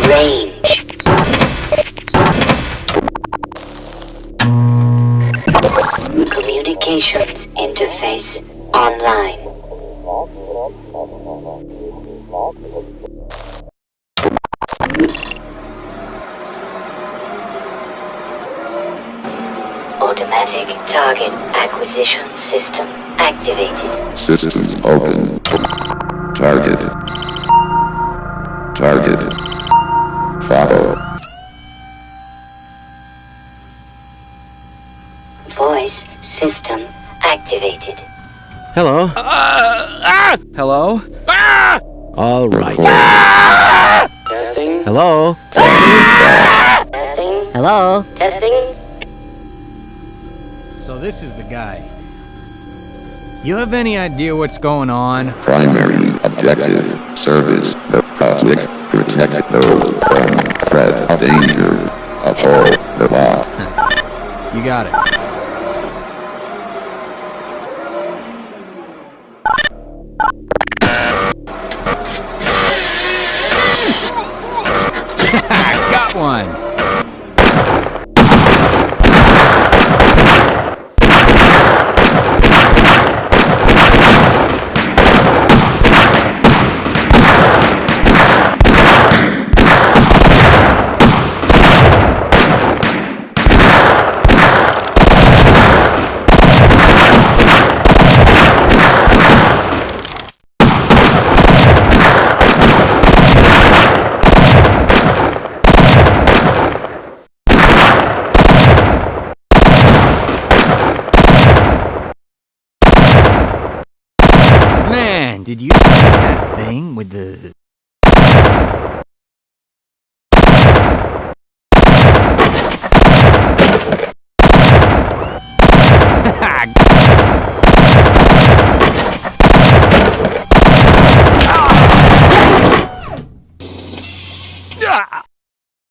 Range. Communications interface online. Automatic target acquisition system activated. Systems open. Target. Target. Follow. Voice system activated. Hello? Hello? All right. Testing? Hello? Testing. Hello? Testing. So this is the guy. You have any idea what's going on? Primary objective. Service the public. Protect those from threat, danger. Uphold the law. You got it. Got one! Man, did you see that thing with the...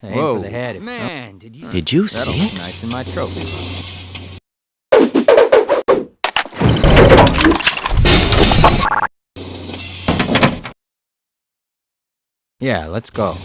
Whoa, for the head. Man, did you see That'll it? look Nice in my trophy. Yeah, let's go.